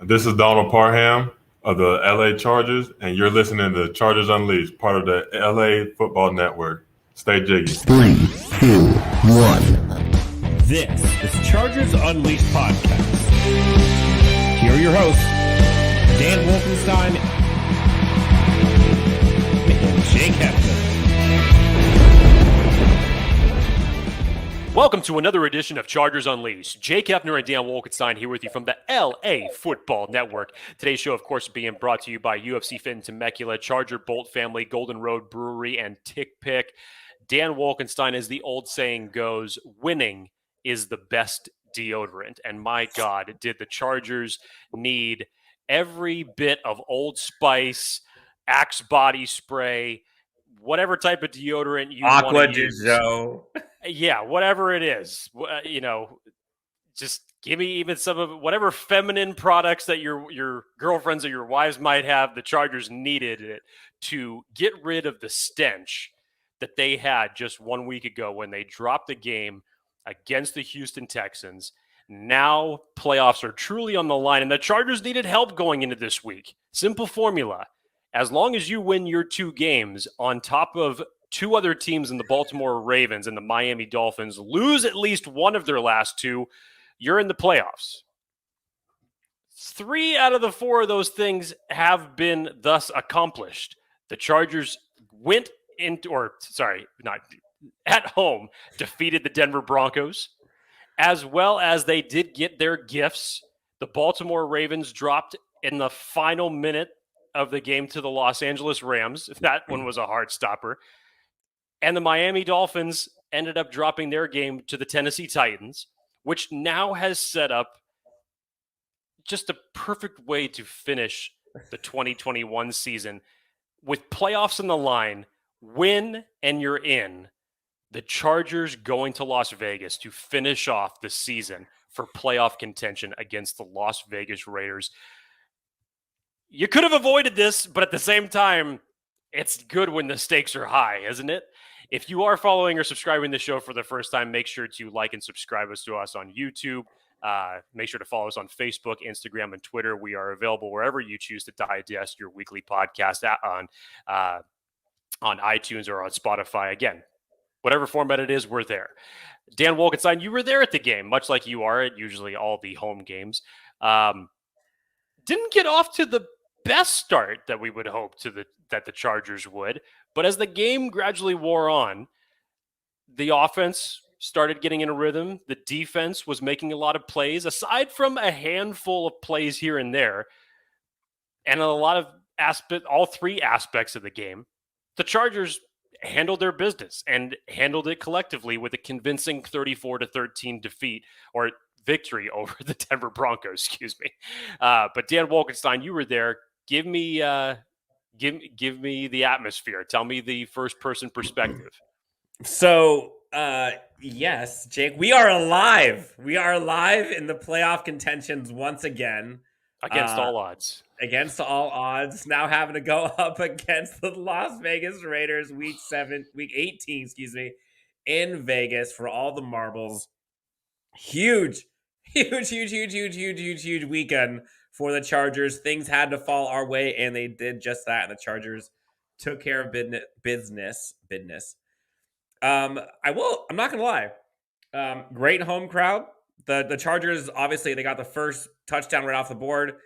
This is Donald Parham of the LA Chargers, and you're listening to Chargers Unleashed, part of the LA Football Network. Stay jiggy. 3, 2, 1. This is Chargers Unleashed podcast. Here are your hosts, Dan Wolkenstein and Jake Hefner. Welcome to another edition of Chargers Unleashed. Jake Hefner and Dan Wolkenstein here with you from the LA Football Network. Today's show, of course, being brought to you by UFC Fit in Temecula, Charger Bolt Family, Golden Road Brewery, and Tick Pick. Dan Wolkenstein, as the old saying goes, winning is the best deodorant. And my God, did the Chargers need every bit of Old Spice, Axe body spray, whatever type of deodorant you want to use. Yeah, whatever it is, just give me even some of whatever feminine products that your girlfriends or your wives might have. The Chargers needed it to get rid of the stench that they had just 1 week ago when they dropped the game against the Houston Texans. Now playoffs are truly on the line, and the Chargers needed help going into this week. Simple formula. As long as you win your two games on top of two other teams in the Baltimore Ravens and the Miami Dolphins lose at least one of their last two, you're in the playoffs. 3 out of the 4 of those things have been thus accomplished. The Chargers at home, defeated the Denver Broncos, as well as they did get their gifts. The Baltimore Ravens dropped in the final minute of the game to the Los Angeles Rams. That one was a hard stopper. And the Miami Dolphins ended up dropping their game to the Tennessee Titans, which now has set up just a perfect way to finish the 2021 season. With playoffs on the line, win and you're in. The Chargers going to Las Vegas to finish off the season for playoff contention against the Las Vegas Raiders. You could have avoided this, but at the same time, it's good when the stakes are high, isn't it? If you are following or subscribing to the show for the first time, make sure to like and subscribe to us on YouTube. Make sure to follow us on Facebook, Instagram, and Twitter. We are available wherever you choose to digest your weekly podcast on iTunes or on Spotify. Again, whatever format it is, we're there. Dan Wolkenstein, you were there at the game, much like you are at usually all the home games. Didn't get off to the best start that we would hope that the Chargers would. But as the game gradually wore on, the offense started getting in a rhythm. The defense was making a lot of plays, aside from a handful of plays here and there, and a lot of all three aspects of the game. The Chargers handled their business and handled it collectively with a convincing 34-13 defeat or victory over the Denver Broncos, But Dan Wolkenstein, you were there. Give me the atmosphere. Tell me the first person perspective. So, yes, Jake, we are alive. We are alive in the playoff contentions once again. Against all odds. Against all odds. Now having to go up against the Las Vegas Raiders week 18, in Vegas for all the marbles. Huge weekend for the Chargers. Things had to fall our way, and they did just that. And the Chargers took care of business. I'm not gonna lie. Great home crowd. The Chargers, obviously, they got the first touchdown right off the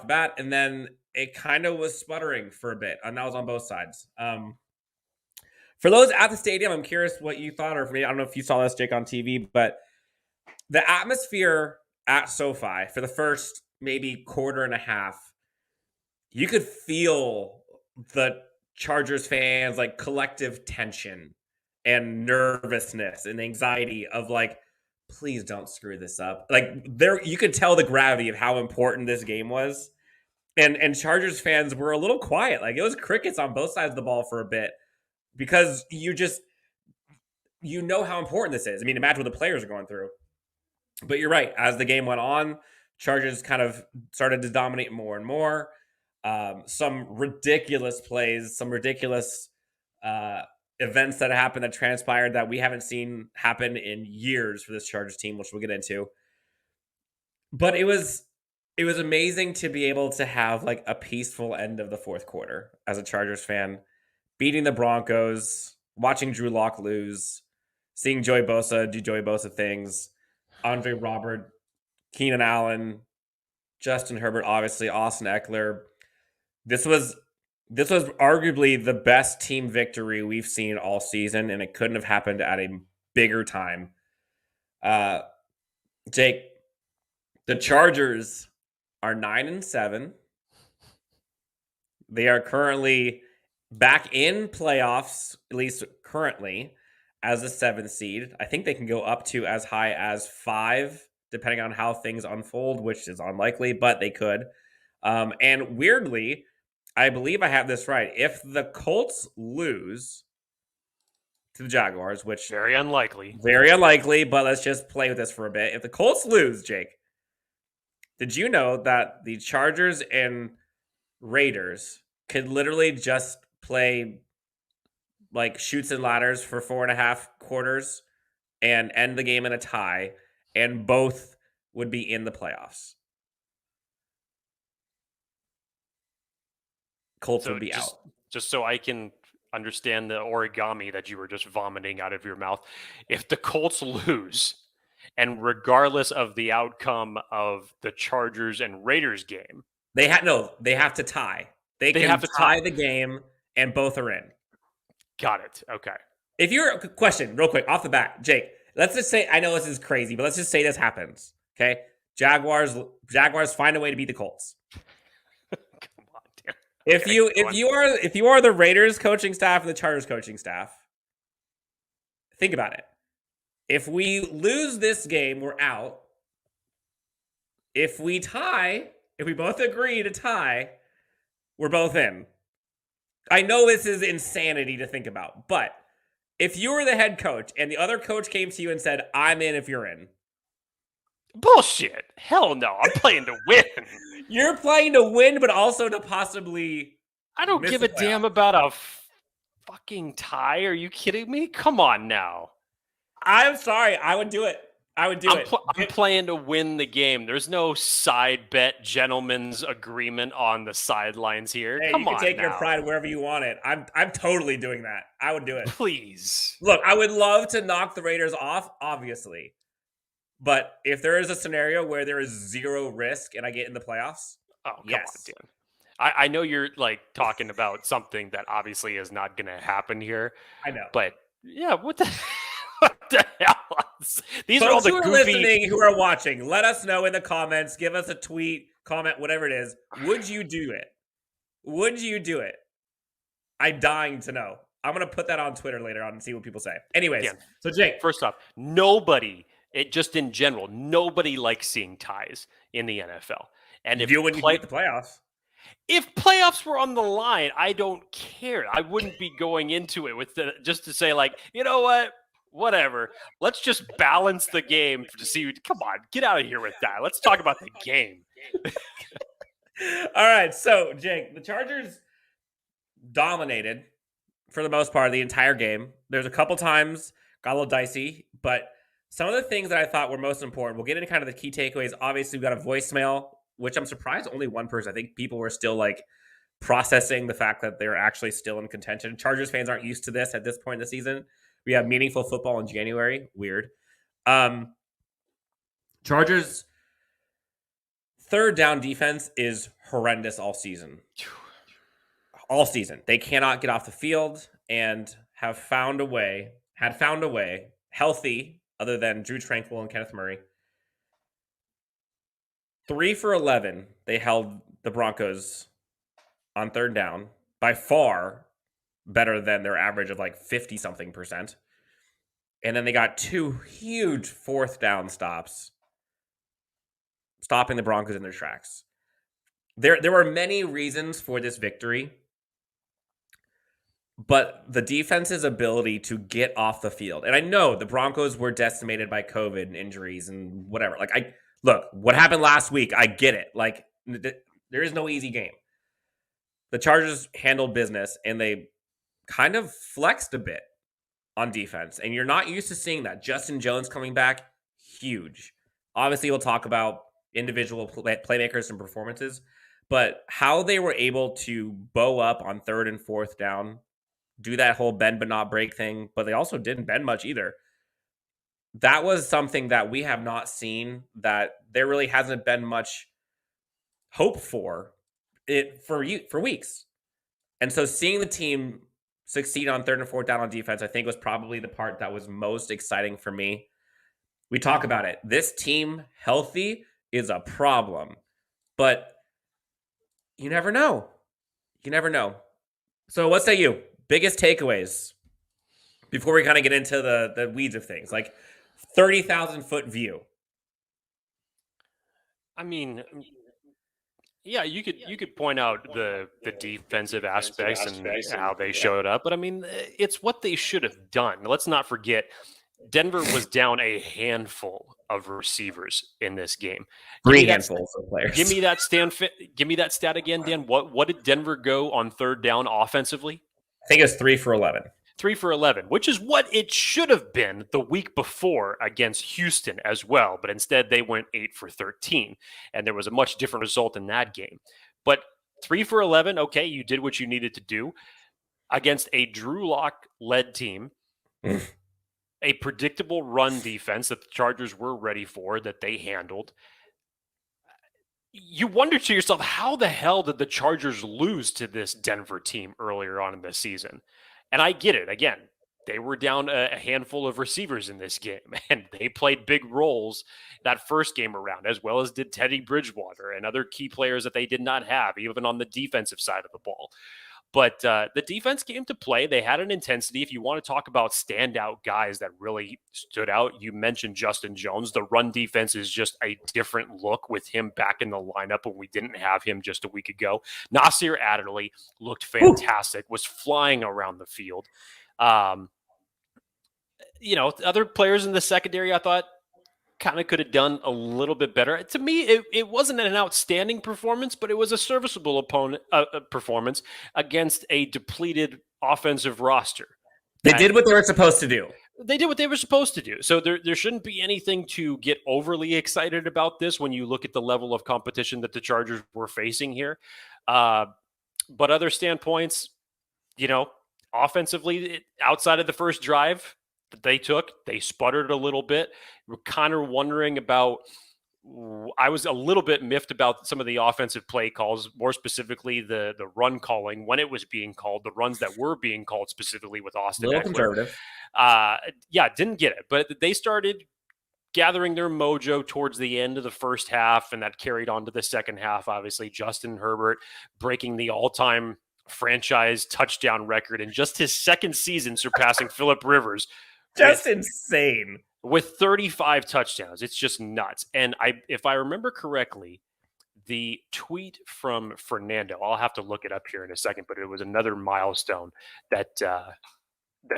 bat, and then it kind of was sputtering for a bit, and that was on both sides. For those at the stadium, I'm curious what you thought, or for me, I don't know if you saw this, Jake, on TV, but the atmosphere at SoFi for the first maybe quarter and a half, you could feel the Chargers fans like collective tension and nervousness and anxiety of like, please don't screw this up. Like there, you could tell the gravity of how important this game was. And Chargers fans were a little quiet. Like it was crickets on both sides of the ball for a bit because you know how important this is. I mean, imagine what the players are going through. But you're right. As the game went on, Chargers kind of started to dominate more and more. Some ridiculous plays, some ridiculous events that happened that transpired that we haven't seen happen in years for this Chargers team, which we'll get into. But it was It was amazing to be able to have like a peaceful end of the fourth quarter as a Chargers fan, beating the Broncos, watching Drew Lock lose, seeing Joey Bosa do Joey Bosa things, Andre Robert, Keenan Allen, Justin Herbert, obviously, Austin Ekeler. This was arguably the best team victory we've seen all season, and it couldn't have happened at a bigger time. Jake, the Chargers are 9-7. They are currently back in playoffs, at least currently, as a 7th seed. I think they can go up to as high as 5, depending on how things unfold, which is unlikely, but they could. And weirdly, I believe I have this right. If the Colts lose to the Jaguars, which Very unlikely. but let's just play with this for a bit. If the Colts lose, Jake, did you know that the Chargers and Raiders could literally just play like shoots and ladders for 4.5 quarters and end the game in a tie, and both would be in the playoffs? Colts would be out. Just so I can understand the origami that you were just vomiting out of your mouth. If the Colts lose, and regardless of the outcome of the Chargers and Raiders game, they have to tie. They can have to tie the game, and both are in. Got it. Okay. If you're question real quick off the bat, Jake, let's just say, I know this is crazy, but let's just say this happens. Okay, Jaguars find a way to beat the Colts. Come on, Dan. If you are the Raiders coaching staff and the Chargers coaching staff, think about it. If we lose this game, we're out. If we tie, if we both agree to tie, we're both in. I know this is insanity to think about, but if you were the head coach and the other coach came to you and said, "I'm in if you're in." Bullshit. Hell no. I'm playing to win. You're playing to win, but also to possibly I don't give a damn about a fucking tie. Are you kidding me? Come on now. I'm sorry. I would do it. I'm playing to win the game. There's no side bet gentleman's agreement on the sidelines here. Hey, Come on, you can take your pride wherever you want it. I'm totally doing that. I would do it. Please. Look, I would love to knock the Raiders off, obviously. But if there is a scenario where there is zero risk and I get in the playoffs, come on, Dan. I know you're like talking about something that obviously is not going to happen here. I know. But yeah, what the hell? These Folks are all the who are goofy... listening, who are watching, let us know in the comments. Give us a tweet, comment, whatever it is. Would you do it? Would you do it? I'm dying to know. I'm going to put that on Twitter later on and see what people say. Anyways, so Jake. First off, nobody, just in general, nobody likes seeing ties in the NFL. And if you wouldn't make the playoffs. If playoffs were on the line, I don't care. I wouldn't be going into it with just to say, like, you know what? Whatever. Let's just balance the game to see. Come on, get out of here with that. Let's talk about the game. All right. So, Jake, the Chargers dominated for the most part of the entire game. There's a couple times got a little dicey, but some of the things that I thought were most important, we'll get into kind of the key takeaways. Obviously, we've got a voicemail, which I'm surprised only one person. I think people were still like processing the fact that they're actually still in contention. Chargers fans aren't used to this at this point in the season. We have meaningful football in January. Weird. Chargers' third down defense is horrendous all season. All season. They cannot get off the field and had found a way, healthy, other than Drew Tranquill and Kenneth Murray. 3 for 11, they held the Broncos on third down, by far better than their average of like 50-something%. And then they got 2 huge fourth down stops, stopping the Broncos in their tracks. There were many reasons for this victory, but the defense's ability to get off the field. And I know the Broncos were decimated by COVID and injuries and whatever. Like, look, what happened last week, I get it. Like, there is no easy game. The Chargers handled business, and they kind of flexed a bit on defense. And you're not used to seeing that. Justin Jones coming back, huge. Obviously, we'll talk about, individual playmakers and performances, but how they were able to bow up on 3rd and 4th down, do that whole bend but not break thing, but they also didn't bend much either. That was something that we have not seen, that there really hasn't been much hope for it for weeks. And so seeing the team succeed on 3rd and 4th down on defense, I think was probably the part that was most exciting for me. We talk about it. This team healthy is a problem, but you never know. You never know. So what say you? Biggest takeaways before we kind of get into the weeds of things, like 30,000 foot view. I mean, yeah, you could point out the defensive aspects and how they showed up, but I mean, it's what they should have done. Let's not forget, Denver was down a handful of receivers in this game. Three handfuls of players. Give me that stat again, Dan. What did Denver go on 3rd down offensively? I think it's 3 for 11. 3 for 11, which is what it should have been the week before against Houston as well. But instead, they went 8 for 13, and there was a much different result in that game. But 3 for 11, okay, you did what you needed to do against a Drew Lock-led team, a predictable run defense that the Chargers were ready for, that they handled. You wonder to yourself, how the hell did the Chargers lose to this Denver team earlier on in the season? And I get it. Again, they were down a handful of receivers in this game, and they played big roles that first game around, as well as did Teddy Bridgewater and other key players that they did not have, even on the defensive side of the ball. But the defense came to play. They had an intensity. If you want to talk about standout guys that really stood out, you mentioned Justin Jones. The run defense is just a different look with him back in the lineup when we didn't have him just a week ago. Nasir Adderley looked fantastic, was flying around the field. Other players in the secondary, I thought, kind of could have done a little bit better. To me, it wasn't an outstanding performance, but it was a serviceable performance against a depleted offensive roster. They did what they were supposed to do. They did what they were supposed to do. So there shouldn't be anything to get overly excited about this when you look at the level of competition that the Chargers were facing here. But other standpoints, offensively, outside of the first drive that they sputtered a little bit. We're kind of wondering about, I was a little bit miffed about some of the offensive play calls, more specifically the run calling when it was being called, the runs that were being called specifically with Austin. A little Ekeler. conservative. Didn't get it, but they started gathering their mojo towards the end of the first half, and that carried on to the second half. Obviously, Justin Herbert breaking the all-time franchise touchdown record in just his second season, surpassing Phillip Rivers. Just insane. With 35 touchdowns. It's just nuts. And if I remember correctly, the tweet from Fernando, I'll have to look it up here in a second, but it was another milestone that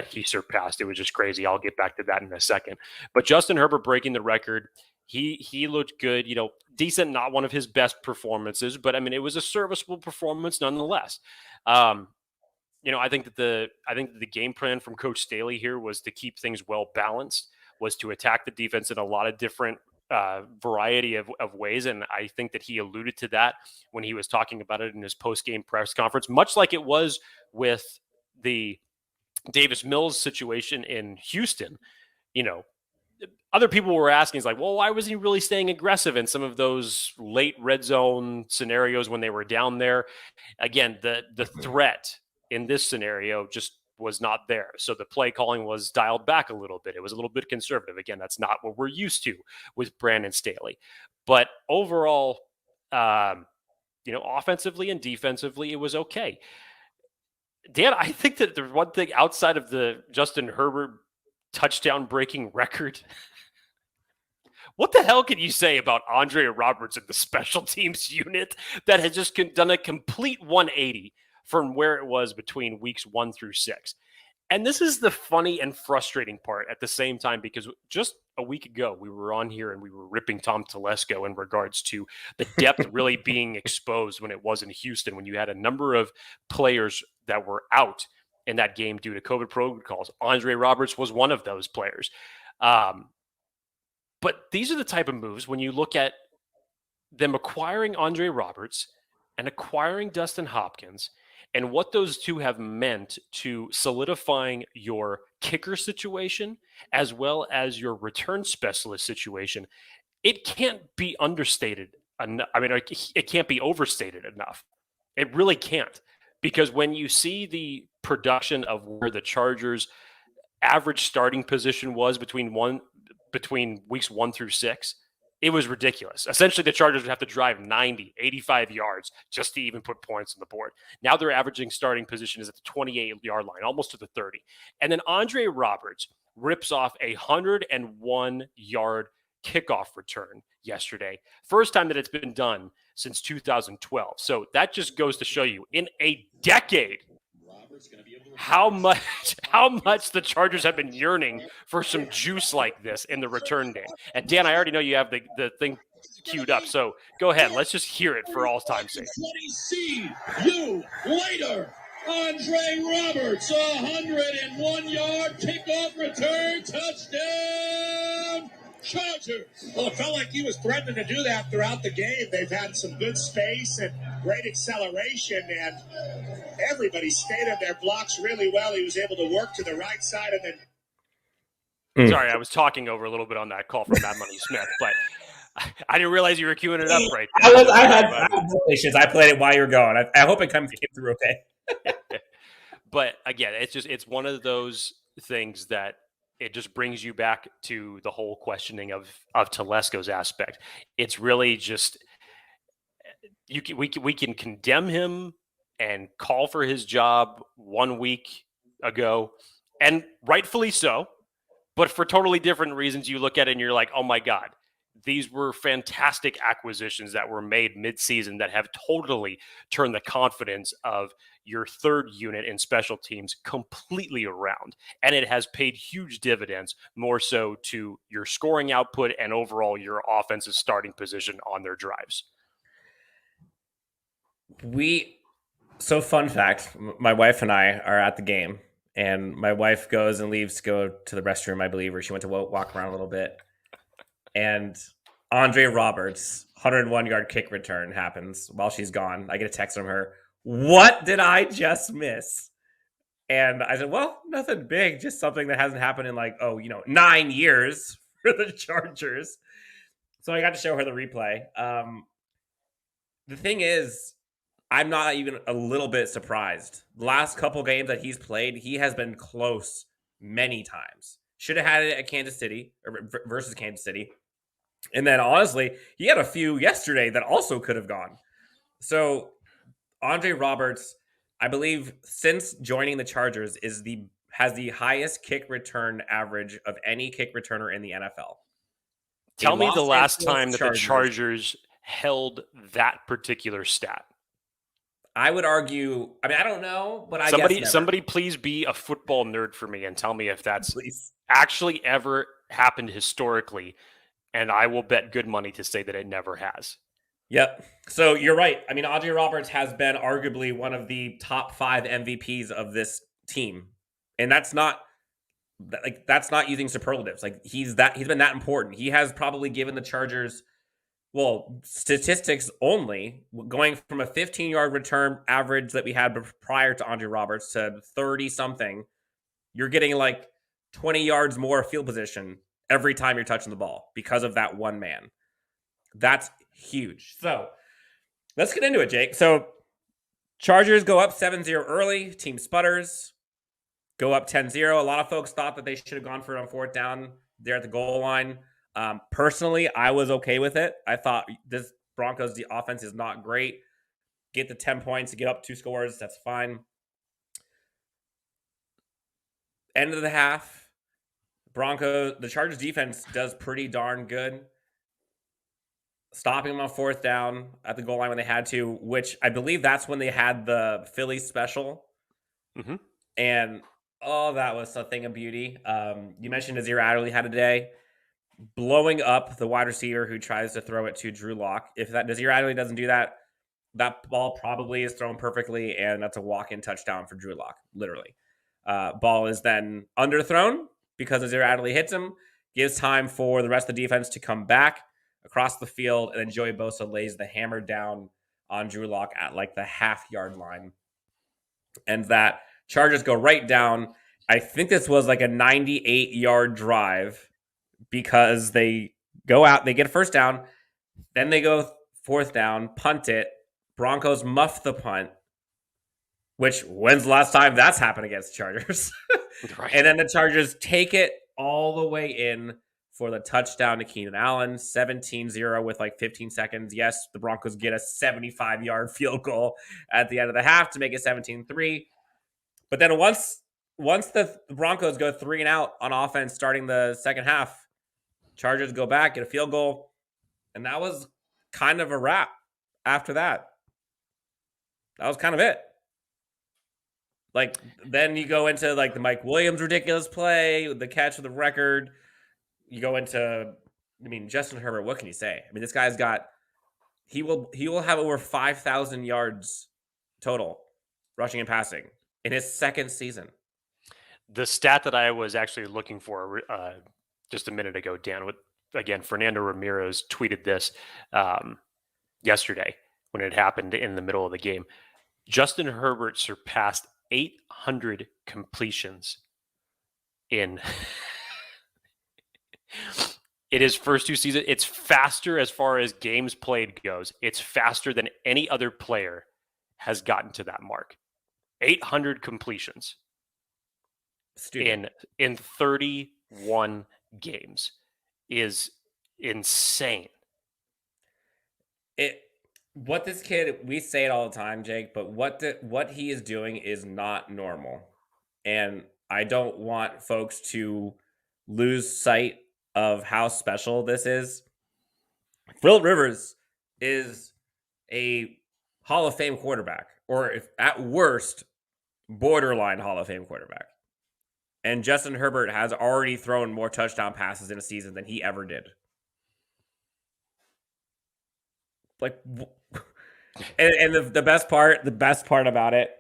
he surpassed. It was just crazy. I'll get back to that in a second. But Justin Herbert breaking the record, he looked good, decent, not one of his best performances, but I mean, it was a serviceable performance nonetheless. I think that the game plan from Coach Staley here was to keep things well balanced, was to attack the defense in a lot of different variety of ways. And I think that he alluded to that when he was talking about it in his post-game press conference, much like it was with the Davis Mills situation in Houston. Other people were asking, why was he really staying aggressive in some of those late red zone scenarios when they were down there? Again, the threat in this scenario just was not there. So the play calling was dialed back a little bit. It was a little bit conservative. Again, that's not what we're used to with Brandon Staley. But overall, offensively and defensively, it was okay. Dan, I think that there's one thing outside of the Justin Herbert touchdown breaking record. What the hell can you say about Andre Roberts and the special teams unit that has just done a complete 180 from where it was between weeks 1 through 6? And this is the funny and frustrating part at the same time, because just a week ago, we were on here and we were ripping Tom Telesco in regards to the depth really being exposed when it was in Houston, when you had a number of players that were out in that game due to COVID protocols. Andre Roberts was one of those players. But these are the type of moves when you look at them acquiring Andre Roberts and acquiring Dustin Hopkins and what those two have meant to solidifying your kicker situation as well as your return specialist situation, it can't be understated enough. I mean, it can't be overstated enough. It really can't. Because when you see the production of where the Chargers' average starting position was between weeks 1 through 6, it was ridiculous. Essentially, the Chargers would have to drive 90, 85 yards just to even put points on the board. Now their averaging starting position is at the 28-yard line, almost to the 30. And then Andre Roberts rips off a 101-yard kickoff return yesterday. First time that it's been done since 2012. So that just goes to show you, in a decade, how much the Chargers have been yearning for some juice like this in the return game. And Dan, I already know you have the thing queued up, so go ahead. Let's just hear it for all time's sake. See you later. Andre Roberts, 101-yard kickoff return, touchdown, Chargers. Well, it felt like he was threatening to do that throughout the game. They've had some good space and great acceleration, and everybody stayed on their blocks really well. He was able to work to the right side and then. Sorry, I was talking over a little bit on that call from Matt Money Smith, but I didn't realize you were queuing it up right there. I had issues. I played it while you were going. I hope it came through okay. But again, it's one of those things that it just brings you back to the whole questioning of Telesco's aspect. It's really just we can condemn him and call for his job 1 week ago, and rightfully so. But for totally different reasons, you look at it and you're like, oh my God, these were fantastic acquisitions that were made mid-season that have totally turned the confidence of your third unit in special teams completely around. And it has paid huge dividends, more so to your scoring output and overall your offensive starting position on their drives. So fun fact, my wife and I are at the game, and my wife goes and leaves to go to the restroom, I believe, or she went to walk around a little bit. And Andre Roberts' 101-yard kick return happens while she's gone. I get a text from her. What did I just miss? And I said, well, nothing big, just something that hasn't happened in 9 years for the Chargers. So I got to show her the replay. The thing is, I'm not even a little bit surprised. The last couple games that he's played, he has been close many times. Should have had it at Kansas City or versus Kansas City. And then honestly, he had a few yesterday that also could have gone. So Andre Roberts, I believe, since joining the Chargers, has the highest kick return average of any kick returner in the NFL. Tell me the last time that the Chargers held that particular stat. I would argue, I don't know, but somebody please be a football nerd for me and tell me if that's actually ever happened historically, and I will bet good money to say that it never has. Yep. So you're right. Andre Roberts has been arguably one of the top 5 MVPs of this team, and that's not using superlatives. He's been that important. He has probably given the Chargers, statistics only, going from a 15-yard return average that we had prior to Andre Roberts to 30-something, you're getting 20 yards more field position every time you're touching the ball because of that one man. That's huge. So let's get into it, Jake. So Chargers go up 7-0 early. Team sputters. Go up 10-0. A lot of folks thought that they should have gone for it on 4th down there at the goal line. Personally, I was okay with it. I thought this Broncos, the offense is not great. Get the 10 points to get up 2 scores. That's fine. End of the half, the Chargers defense does pretty darn good. Stopping them on 4th down at the goal line when they had to, which I believe that's when they had the Philly special. Mm-hmm. And, that was a thing of beauty. You mentioned Nasir Adderley had a day. Blowing up the wide receiver who tries to throw it to Drew Lock. If that Nasir Adderley doesn't do that, that ball probably is thrown perfectly, and that's a walk-in touchdown for Drew Lock, literally. Ball is then underthrown because Nasir Adderley hits him, gives time for the rest of the defense to come back, across the field, and then Joey Bosa lays the hammer down on Drew Lock at like the half-yard line. And that Chargers go right down. I think this was like a 98-yard drive because they go out, they get a first down, then they go fourth down, punt it. Broncos muff the punt, which when's the last time that's happened against the Chargers? Right. And then the Chargers take it all the way in for the touchdown to Keenan Allen, 17-0 with like 15 seconds. Yes, the Broncos get a 75-yard field goal at the end of the half to make it 17-3. But then once the Broncos go 3 and out on offense starting the second half, Chargers go back, get a field goal, and that was kind of a wrap after that. That was kind of it. Like, then you go into like the Mike Williams ridiculous play, the catch of the record. You go into, I mean, Justin Herbert, what can you say? I mean, this guy's got, he will have over 5,000 yards total rushing and passing in his second season. The stat that I was actually looking for just a minute ago, Dan, again, Fernando Ramirez tweeted this yesterday when it happened in the middle of the game. Justin Herbert surpassed 800 completions in his first 2 seasons. It's faster as far as games played goes. It's faster than any other player has gotten to that mark. 800 completions in 31 games is insane. What this kid, we say it all the time, Jake, but what he is doing is not normal. And I don't want folks to lose sight of how special this is. Phillip Rivers is a Hall of Fame quarterback, or if at worst, borderline Hall of Fame quarterback. And Justin Herbert has already thrown more touchdown passes in a season than he ever did. Like, and the best part about it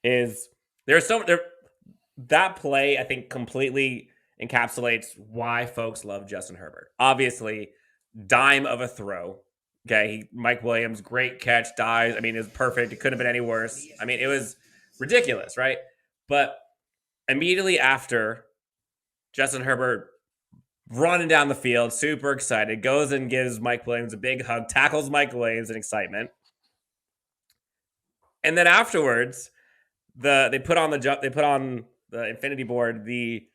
is that play I think completely encapsulates why folks love Justin Herbert. Obviously, dime of a throw. Okay, Mike Williams, great catch, dives. I mean, it was perfect. It couldn't have been any worse. I mean, it was ridiculous, right? But immediately after, Justin Herbert running down the field, super excited, goes and gives Mike Williams a big hug, tackles Mike Williams in excitement. And then afterwards, they put on the infinity board the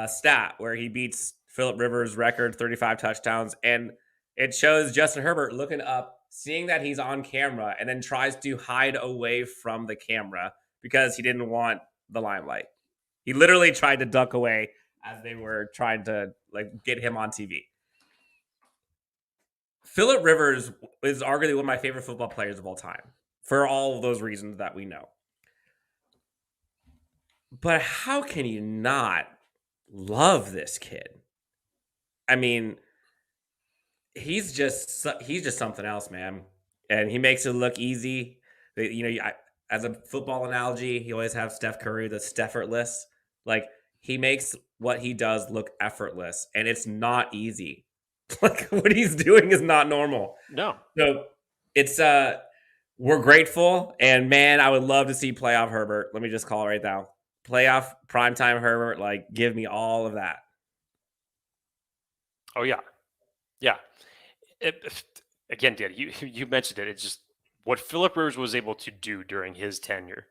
stat where he beats Phillip Rivers' record, 35 touchdowns, and it shows Justin Herbert looking up, seeing that he's on camera, and then tries to hide away from the camera because he didn't want the limelight. He literally tried to duck away as they were trying to like get him on TV. Phillip Rivers is arguably one of my favorite football players of all time for all of those reasons that we know. But how can you not love this kid? I mean, he's just something else, man. And he makes it look easy. As a football analogy, he always have Steph Curry, the Steffortless. Like, he makes what he does look effortless, and it's not easy. Like, what he's doing is not normal. No. So it's we're grateful, and man, I would love to see playoff Herbert. Let me just call it right now. Playoff primetime Herbert, like, give me all of that. Oh yeah. Yeah. Again, Dan, you mentioned it. It's just what Phillip Rivers was able to do during his tenure.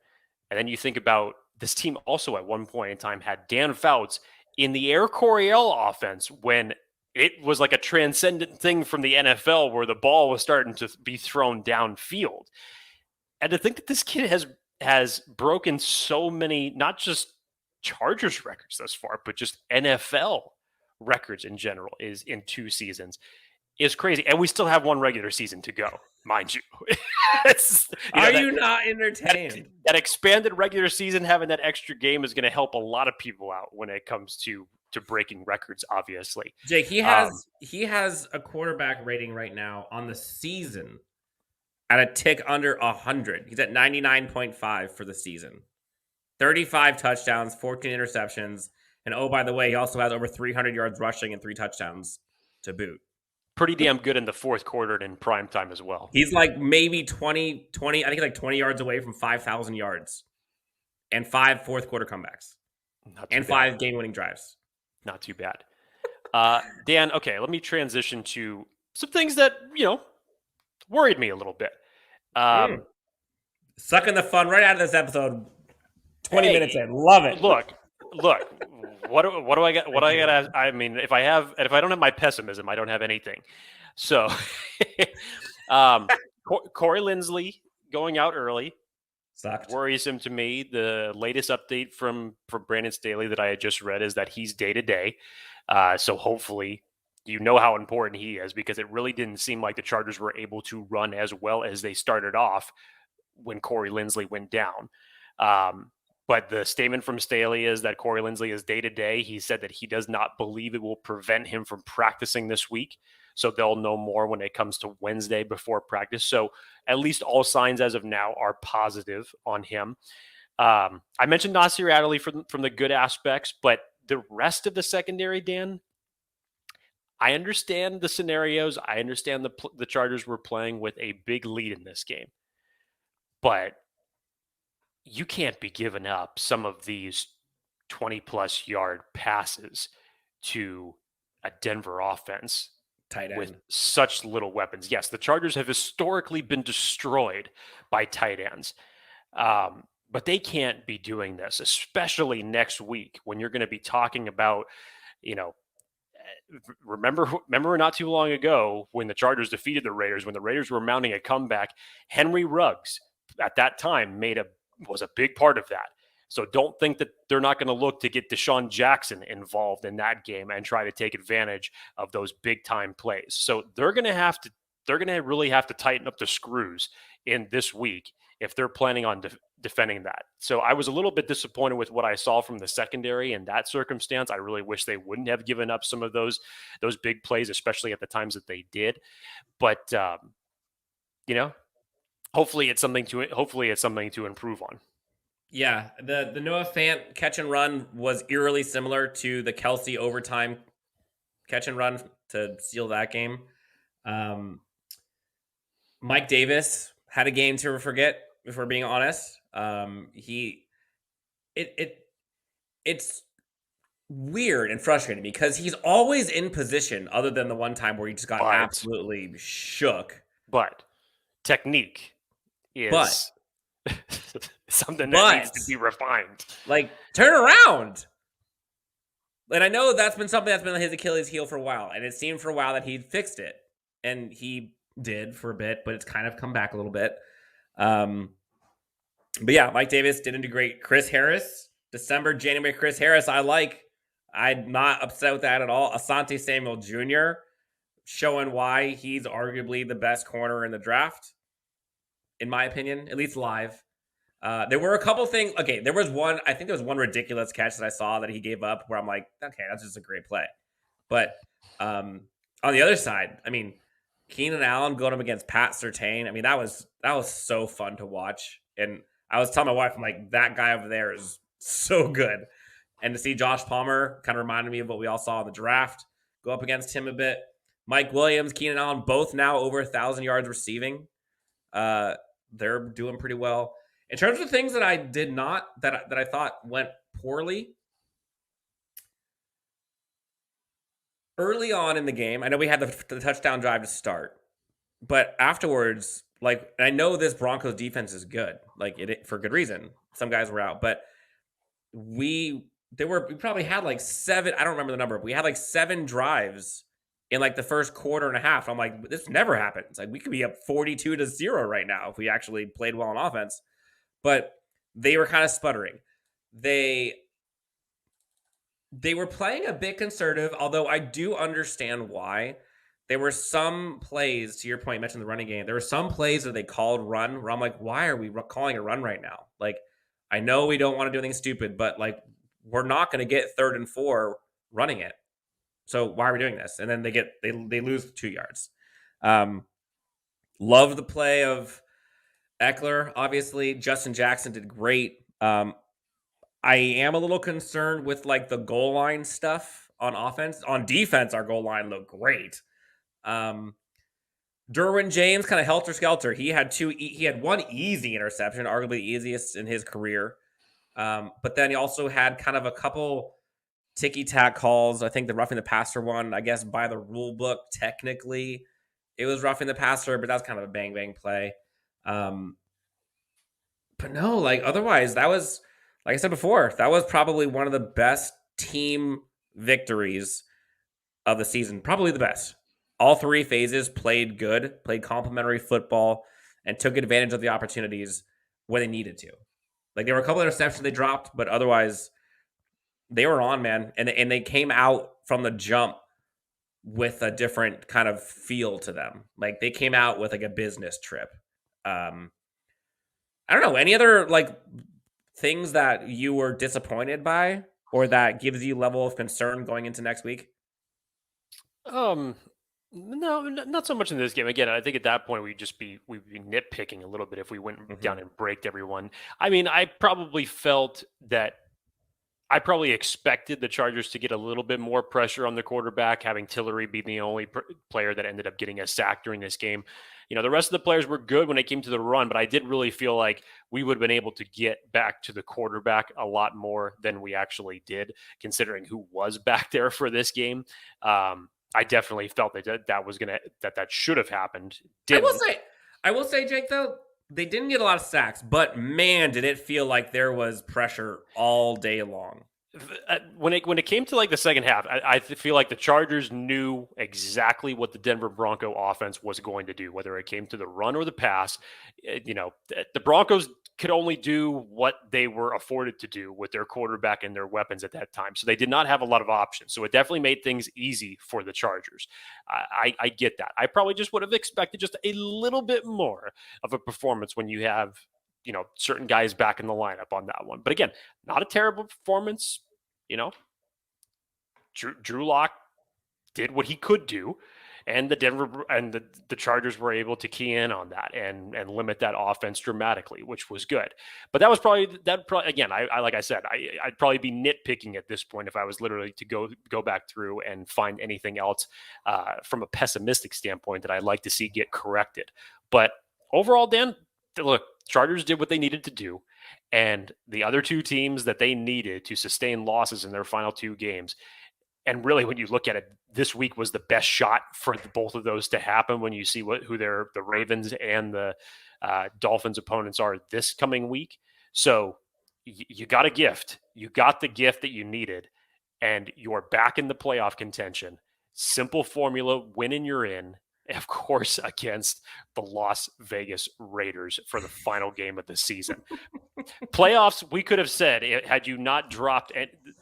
And then you think about this team also at one point in time had Dan Fouts in the Air Coryell offense when it was like a transcendent thing from the NFL where the ball was starting to be thrown downfield. And to think that this kid has broken so many, not just Chargers records thus far, but just NFL records in general is in 2 seasons is crazy. And we still have 1 regular season to go, mind you. Are you not entertained? That expanded regular season, having that extra game is going to help a lot of people out when it comes to breaking records, obviously. Jake, he has a quarterback rating right now on the season at a tick under 100. He's at 99.5 for the season. 35 touchdowns, 14 interceptions. And oh, by the way, he also has over 300 yards rushing and 3 touchdowns to boot. pretty damn good in the fourth quarter and in prime time as well. He's like maybe 20, I think he's like 20 yards away from 5,000 yards and 5 fourth quarter comebacks and 5 game-winning drives. Not too bad. Dan, okay, let me transition to some things that, worried me a little bit. Sucking the fun right out of this episode. 20 minutes in. Love it. Look. What do I got? What do I got? I mean, if I don't have my pessimism, I don't have anything. So, Corey Linsley going out early sucked. Worrisome to me. The latest update from Brandon Staley that I had just read is that he's day to day. So hopefully, how important he is, because it really didn't seem like the Chargers were able to run as well as they started off when Corey Linsley went down. But the statement from Staley is that Corey Linsley is day to day. He said that he does not believe it will prevent him from practicing this week. So they'll know more when it comes to Wednesday before practice. So at least all signs as of now are positive on him. I mentioned Nasir Adderley from the good aspects, but the rest of the secondary, Dan, I understand the scenarios. I understand the Chargers were playing with a big lead in this game. But you can't be giving up some of these 20-plus yard passes to a Denver offense with such little weapons. Yes, the Chargers have historically been destroyed by tight ends, but they can't be doing this, especially next week when you're going to be talking about, remember not too long ago when the Chargers defeated the Raiders, when the Raiders were mounting a comeback, Henry Ruggs at that time was a big part of that. So don't think that they're not going to look to get Deshaun Jackson involved in that game and try to take advantage of those big time plays. So they're going to really have to tighten up the screws in this week if they're planning on defending that. So I was a little bit disappointed with what I saw from the secondary in that circumstance. I really wish they wouldn't have given up some of those big plays, especially at the times that they did. But hopefully it's something to improve on. Yeah, the Noah Fant catch and run was eerily similar to the Kelsey overtime catch and run to seal that game. Mike Davis had a game to forget, if we're being honest. It's weird and frustrating because he's always in position, other than the one time where he just got absolutely shook. But technique is something that needs to be refined. Like, turn around. And I know that's been something that's been his Achilles heel for a while. And it seemed for a while that he'd fixed it. And he did for a bit, but it's kind of come back a little bit. But yeah, Mike Davis didn't do great. Chris Harris, January Chris Harris, I'm not upset with that at all. Asante Samuel Jr. showing why he's arguably the best corner in the draft, in my opinion, at least live. There were a couple things. Okay, there was one ridiculous catch that I saw that he gave up where I'm like, okay, that's just a great play. But on the other side, I mean, Keenan Allen going up against Pat Surtain. I mean, that was so fun to watch. And I was telling my wife, I'm like, that guy over there is so good. And to see Josh Palmer kind of reminded me of what we all saw in the draft, go up against him a bit. Mike Williams, Keenan Allen, both now over 1,000 yards receiving. They're doing pretty well. In terms of things that I did not, that I thought went poorly, early on in the game, I know we had the touchdown drive to start, but afterwards, like, I know this Broncos defense is good, like it for good reason. Some guys were out, but we probably had like 7. I don't remember the number. But we had like 7 drives in like the first quarter and a half. I'm like, this never happens. Like, we could be up 42-0 right now if we actually played well on offense. But they were kind of sputtering. They were playing a bit conservative, although I do understand why. There were some plays, to your point, you mentioned the running game. There were some plays that they called run where I'm like, why are we calling a run right now? Like, I know we don't want to do anything stupid, but like, we're not going to get 3rd and 4 running it. So why are we doing this? And then they lose 2 yards. Love the play of Ekeler, obviously. Justin Jackson did great. I am a little concerned with like the goal line stuff on offense. On defense, our goal line looked great. Derwin James kind of helter skelter. He had one easy interception, arguably the easiest in his career. But then he also had kind of a couple ticky-tack calls. I think the roughing the passer one, I guess by the rule book, technically it was roughing the passer, but that's kind of a bang play. But no, like otherwise, that was, like I said before, that was probably one of the best team victories of the season. Probably the best. All three phases played good, played complimentary football, and took advantage of the opportunities when they needed to. Like there were a couple of interceptions they dropped, but otherwise they were on, man. And they came out from the jump with a different kind of feel to them. Like they came out with like a business trip. I don't know, any other like things that you were disappointed by or that gives you level of concern going into next week? No, not so much in this game. Again, I think at that point we'd be nitpicking a little bit if we went down and braked everyone. I mean, I probably expected the Chargers to get a little bit more pressure on the quarterback, having Tillery be the only player that ended up getting a sack during this game. You know, the rest of the players were good when it came to the run, but I did really feel like we would have been able to get back to the quarterback a lot more than we actually did, considering who was back there for this game. I definitely felt that should have happened. I will say, Jake, though, they didn't get a lot of sacks, but man, did it feel like there was pressure all day long. When it came to like the second half, I feel like the Chargers knew exactly what the Denver Bronco offense was going to do, whether it came to the run or the pass. You know, the Broncos could only do what they were afforded to do with their quarterback and their weapons at that time. So they did not have a lot of options. So it definitely made things easy for the Chargers. I get that. I probably just would have expected just a little bit more of a performance when you have, you know, certain guys back in the lineup on that one. But again, not a terrible performance. You know, Drew Lock did what he could do, and the Chargers were able to key in on that and limit that offense dramatically, which was good. But that was probably again. I like I said, I'd probably be nitpicking at this point if I was literally to go back through and find anything else from a pessimistic standpoint that I'd like to see get corrected. But overall, Dan, look, Chargers did what they needed to do. And the other two teams that they needed to sustain losses in their final two games. And really, when you look at it, this week was the best shot for both of those to happen when you see who the Ravens and the Dolphins opponents are this coming week. So you got a gift. You got the gift that you needed, and you're back in the playoff contention. Simple formula, win and you're in. Of course, against the Las Vegas Raiders for the final game of the season. Playoffs, we could have said, had you not dropped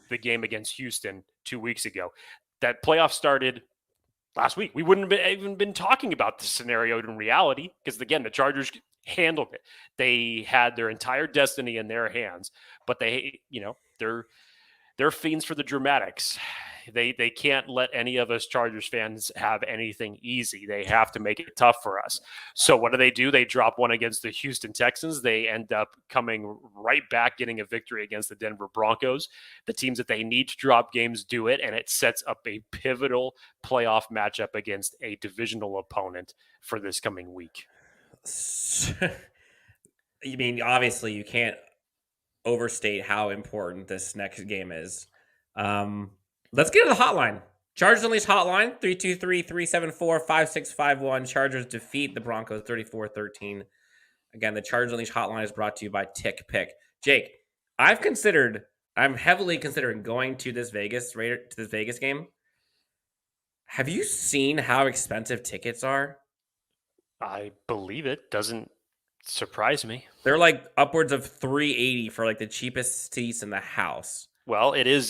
the game against Houston 2 weeks ago, that playoff started last week. We wouldn't have even been talking about this scenario in reality because, again, the Chargers handled it. They had their entire destiny in their hands, but they're fiends for the dramatics. They can't let any of us Chargers fans have anything easy. They have to make it tough for us. So what do? They drop one against the Houston Texans. They end up coming right back, getting a victory against the Denver Broncos. The teams that they need to drop games do it, and it sets up a pivotal playoff matchup against a divisional opponent for this coming week. You mean, obviously, you can't overstate how important this next game is. Let's get to the hotline. Chargers Unleashed hotline, 323-374-5651. Chargers defeat the Broncos 34-13. Again, the Chargers Unleashed hotline is brought to you by Tick Pick. Jake, I'm heavily considering going to this Vegas game. Have you seen how expensive tickets are? I believe it. Doesn't surprise me. They're like upwards of $380 for like the cheapest seats in the house. Well, it is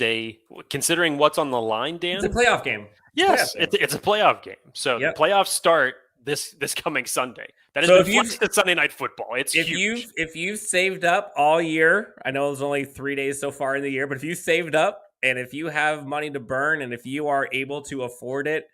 considering what's on the line, Dan. It's a playoff game. Yes, it's a playoff game. So the playoffs start this coming Sunday. That is the Sunday Night Football. It's huge. If you've saved up all year, I know there's only 3 days so far in the year, but if you saved up and if you have money to burn and if you are able to afford it,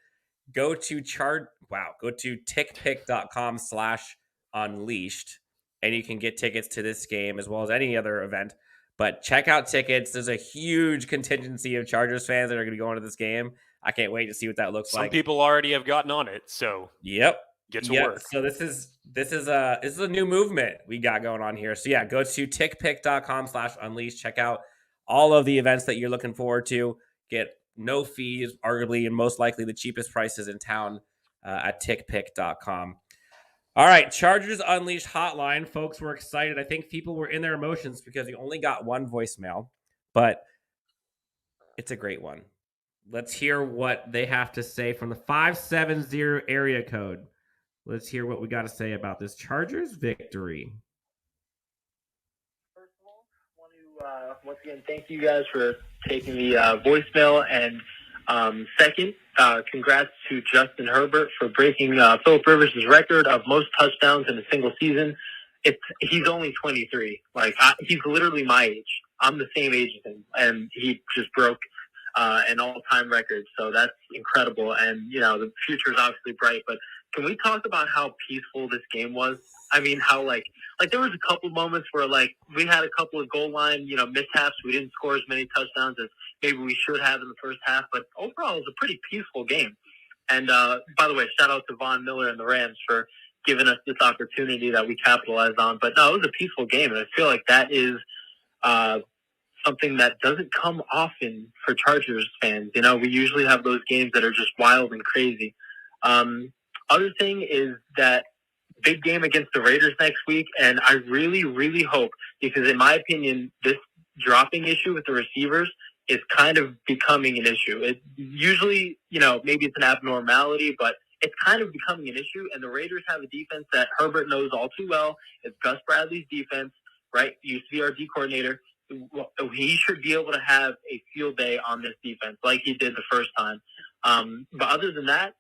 go to tickpick.com/unleashed and you can get tickets to this game as well as any other event. But check out tickets. There's a huge contingency of Chargers fans that are going to be going to this game. I can't wait to see what that looks Some like. people already have gotten on it, so Yep. get to work. So this is a new movement we got going on here. So yeah, go to tickpick.com/unleash. Check out all of the events that you're looking forward to. Get no fees, arguably and most likely the cheapest prices in town at tickpick.com. All right, Chargers Unleashed hotline. Folks were excited. I think people were in their emotions because we only got one voicemail, but it's a great one. Let's hear what they have to say from the 570 area code. Let's hear what we got to say about this Chargers victory. First of all, I want to once again thank you guys for taking the voicemail. And second, congrats to Justin Herbert for breaking Philip Rivers' record of most touchdowns in a single season. He's only 23. He's literally my age. I'm the same age as him, and he just broke an all-time record. So that's incredible. And the future is obviously bright. But can we talk about how peaceful this game was? I mean, how there was a couple moments where we had a couple of goal line mishaps. We didn't score as many touchdowns as maybe we should have in the first half. But overall, it was a pretty peaceful game. And by the way, shout out to Von Miller and the Rams for giving us this opportunity that we capitalized on. But no, it was a peaceful game, and I feel like that is something that doesn't come often for Chargers fans. We usually have those games that are just wild and crazy. Other thing is that big game against the Raiders next week, and I really, really hope, because in my opinion, this dropping issue with the receivers is kind of becoming an issue. It usually, maybe it's an abnormality, but it's kind of becoming an issue, and the Raiders have a defense that Herbert knows all too well. It's Gus Bradley's defense, right? He used to be our D coordinator. He should be able to have a field day on this defense like he did the first time. But other than that,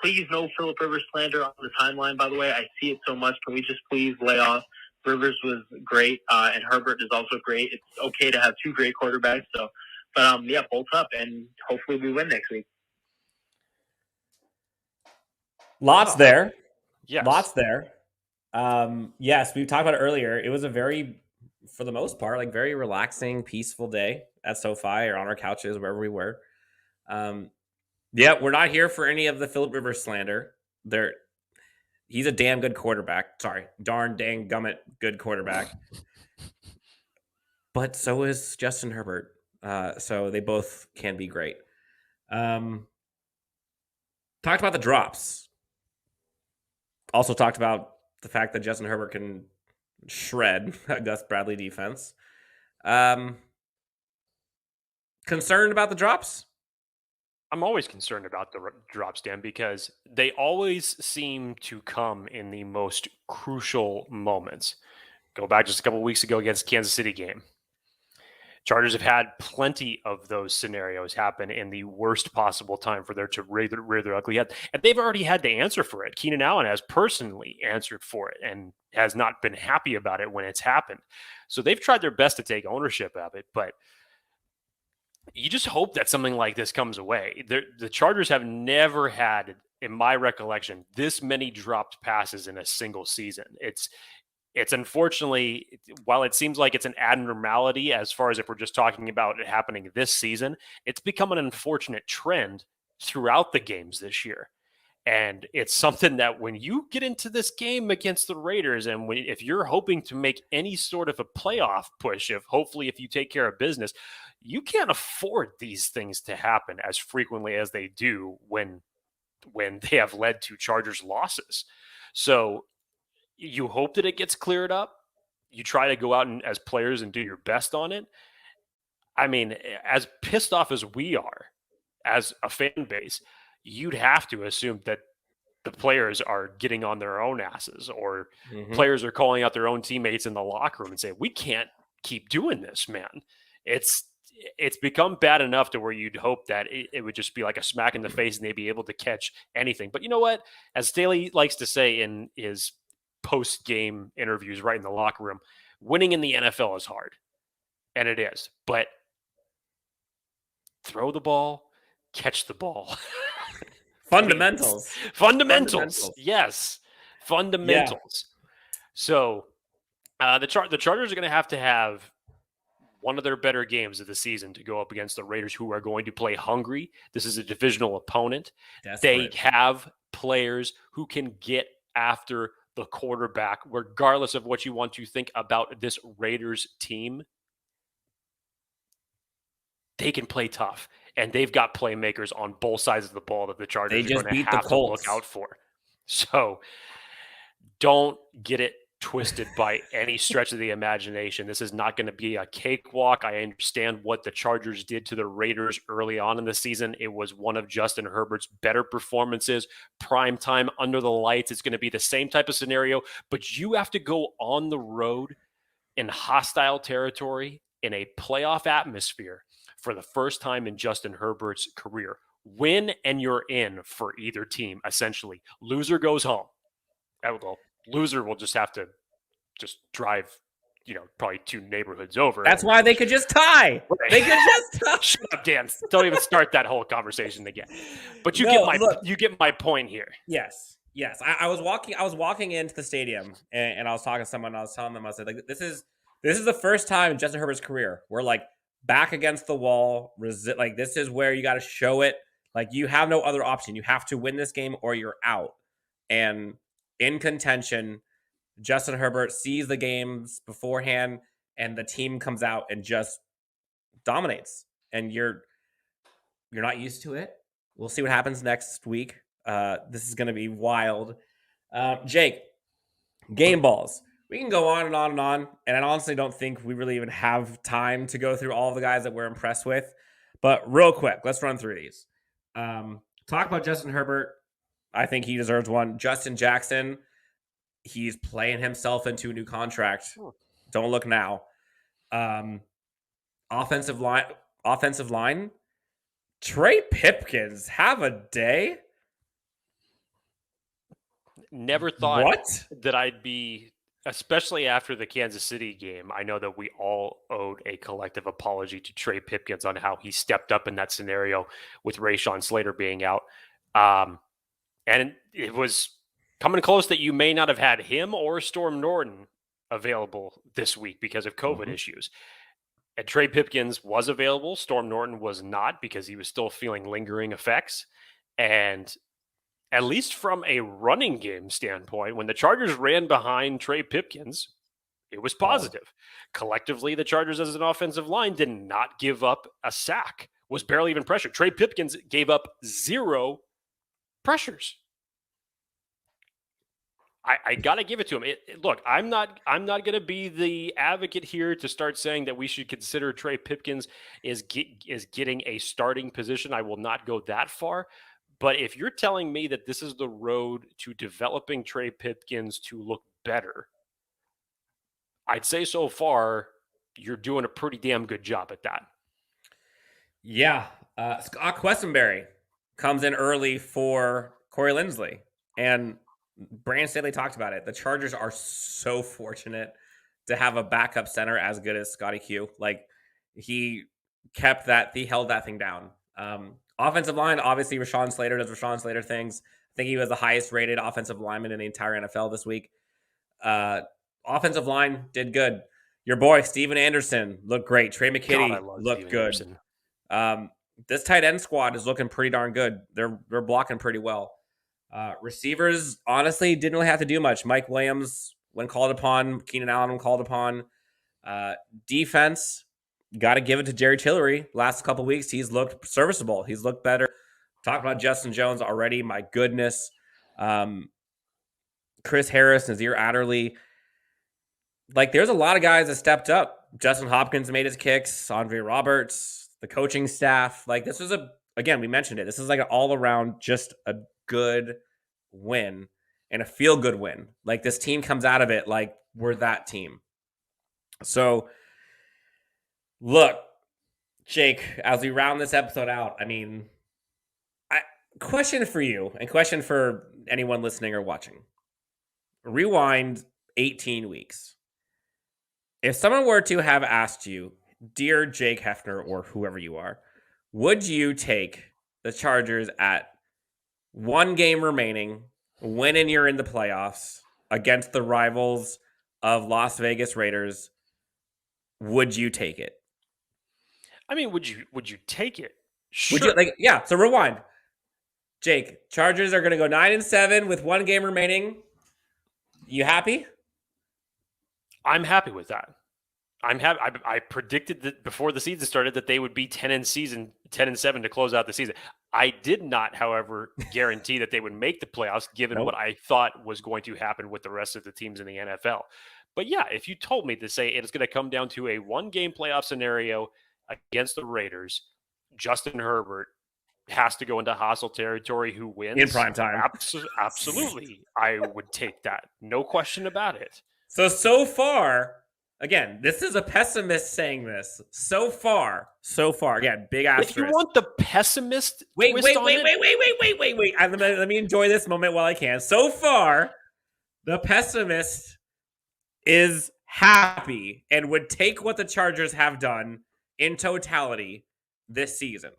please no Philip Rivers slander on the timeline, by the way. I see it so much. Can we just please lay off? Rivers was great, and Herbert is also great. It's okay to have two great quarterbacks. But bolts up, and hopefully we win next week. Lots there. Yes. Lots there. Yes, we talked about it earlier. It was a very, for the most part, very relaxing, peaceful day at SoFi or on our couches, wherever we were. We're not here for any of the Philip Rivers slander. He's a damn good quarterback. Sorry, darn dang gummit good quarterback. But so is Justin Herbert. So they both can be great. Talked about the drops. Also talked about the fact that Justin Herbert can shred a Gus Bradley defense. Concerned about the drops? I'm always concerned about the drops, Dan, because they always seem to come in the most crucial moments. Go back just a couple of weeks ago against Kansas City game. Chargers have had plenty of those scenarios happen in the worst possible time for them to rear their ugly head. And they've already had to answer for it. Keenan Allen has personally answered for it and has not been happy about it when it's happened. So they've tried their best to take ownership of it, but you just hope that something like this comes away. The Chargers have never had, in my recollection, this many dropped passes in a single season. It's unfortunately, while it seems like it's an abnormality as far as if we're just talking about it happening this season, it's become an unfortunate trend throughout the games this year. And it's something that when you get into this game against the Raiders, and if you're hoping to make any sort of a playoff push, if you take care of business, you can't afford these things to happen as frequently as they do when they have led to Chargers losses. So you hope that it gets cleared up. You try to go out and as players and do your best on it. I mean, as pissed off as we are as a fan base, you'd have to assume that the players are getting on their own asses, or players are calling out their own teammates in the locker room and saying, we can't keep doing this, man. It's become bad enough to where you'd hope that it would just be like a smack in the face and they'd be able to catch anything. But you know what? As Staley likes to say in his post-game interviews right in the locker room, winning in the NFL is hard. And it is. But throw the ball, catch the ball. Fundamentals. Yes. Fundamentals. Yeah. So the Chargers are going to have one of their better games of the season to go up against the Raiders, who are going to play hungry. This is a divisional opponent. Desperate. They have players who can get after the quarterback, regardless of what you want to think about this Raiders team. They can play tough, and they've got playmakers on both sides of the ball that the Chargers are going to have to look out for. So don't get it twisted by any stretch of the imagination. This is not going to be a cakewalk. I understand what the Chargers did to the Raiders early on in the season. It was one of Justin Herbert's better performances. Prime time under the lights. It's going to be the same type of scenario, but you have to go on the road in hostile territory in a playoff atmosphere for the first time in Justin Herbert's career. Win and you're in for either team, essentially. Loser goes home. Well, loser will just have to drive, probably 2 neighborhoods over. That's why they could just tie. Right. They could just tie. Shut up, Dan. Don't even start that whole conversation again. But you get my point here. Yes. I was walking into the stadium and I was talking to someone. I was telling them, I said, like, this is the first time in Justin Herbert's career we're like back against the wall. Like, this is where you got to show it. Like, you have no other option. You have to win this game or you're out. And in contention, Justin Herbert sees the games beforehand, and the team comes out and just dominates. And you're not used to it. We'll see what happens next week. This is going to be wild. Jake, game balls. We can go on and on and on, and I honestly don't think we really even have time to go through all the guys that we're impressed with. But real quick, let's run through these. Talk about Justin Herbert. I think he deserves one. Justin Jackson, he's playing himself into a new contract. Don't look now. Offensive line. Trey Pipkins, have a day. Never thought that I'd be, especially after the Kansas City game. I know that we all owed a collective apology to Trey Pipkins on how he stepped up in that scenario with Rashawn Slater being out. And it was coming close that you may not have had him or Storm Norton available this week because of COVID issues. And Trey Pipkins was available. Storm Norton was not because he was still feeling lingering effects. And at least from a running game standpoint, when the Chargers ran behind Trey Pipkins, it was positive. Collectively, the Chargers as an offensive line did not give up a sack, was barely even pressured. Trey Pipkins gave up 0 pressures. I got to give it to him. Look, I'm not going to be the advocate here to start saying that we should consider Trey Pipkins is getting a starting position. I will not go that far. But if you're telling me that this is the road to developing Trey Pipkins to look better, I'd say so far you're doing a pretty damn good job at that. Yeah. Scott Quessenberry comes in early for Corey Linsley. And Brandon Staley talked about it. The Chargers are so fortunate to have a backup center as good as Scotty Q. Like, he held that thing down. Offensive line, obviously, Rashawn Slater does Rashawn Slater things. I think he was the highest rated offensive lineman in the entire NFL this week. Offensive line did good. Your boy, Steven Anderson, looked great. Trey McKitty looked good. This tight end squad is looking pretty darn good. They're blocking pretty well. Receivers, honestly, didn't really have to do much. Mike Williams, when called upon, Keenan Allen, when called upon. Defense, got to give it to Jerry Tillery. Last couple weeks, he's looked serviceable. He's looked better. Talked about Justin Jones already. My goodness. Chris Harris, Nasir Adderley. Like, there's a lot of guys that stepped up. Justin Hopkins made his kicks. Andre Roberts, the coaching staff. Like, this was again, we mentioned it. This is like an all-around, just a good win and a feel-good win. Like, this team comes out of it like we're that team. So, look, Jake, as we round this episode out, I mean, question for you and question for anyone listening or watching. Rewind 18 weeks. If someone were to have asked you, dear Jake Hefner or whoever you are, would you take the Chargers at 1 game remaining, winning you're in the playoffs against the rivals of Las Vegas Raiders? Would you take it? I mean, would you take it? Would Sure. you so rewind. Jake, Chargers are going to go 9-7 with 1 game remaining. You happy? I'm happy with that. I'm happy. I predicted that before the season started that they would be 10-7 to close out the season. I did not, however, guarantee that they would make the playoffs, given what I thought was going to happen with the rest of the teams in the NFL. But yeah, if you told me to say it's going to come down to a 1-game playoff scenario against the Raiders, Justin Herbert has to go into hostile territory. Who wins In prime time? Absolutely, I would take that. No question about it. So far, again, this is a pessimist saying this. So far, again, big asterisk. If you want the pessimist wait. Let Let me enjoy this moment while I can. So far, the pessimist is happy and would take what the Chargers have done in totality this season.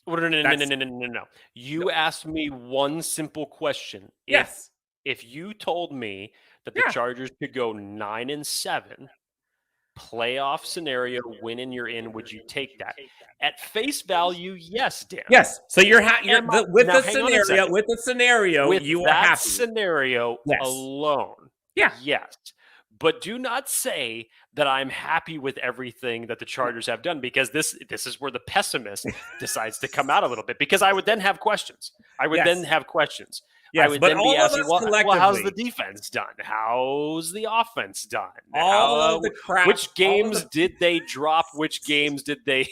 No. You asked me one simple question. Yes. If you told me that the Chargers could go 9-7, playoff scenario, win and you're in, would you take that? At face value, yes, Dan. Yes. So you're happy with the scenario. With you are that happy. Scenario alone. Yeah. Yes. But do not say that I'm happy with everything that the Chargers have done, because this is where the pessimist decides to come out a little bit, because I would then have questions. I would then but be asking, well, how's the defense done? How's the offense done? All of the crap. Which games did they drop? Which games did they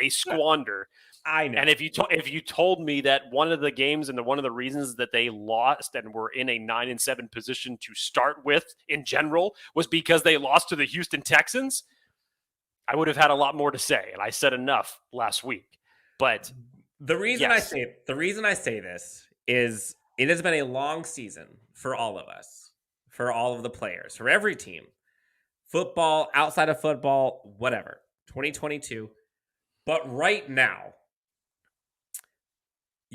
squander? I know. And if you told me that one of the games and one of the reasons that they lost and were in a 9-7 position to start with in general was because they lost to the Houston Texans, I would have had a lot more to say. And I said enough last week. But the reason I say this is it has been a long season for all of us, for all of the players, for every team, football, outside of football, whatever, 2022. But right now,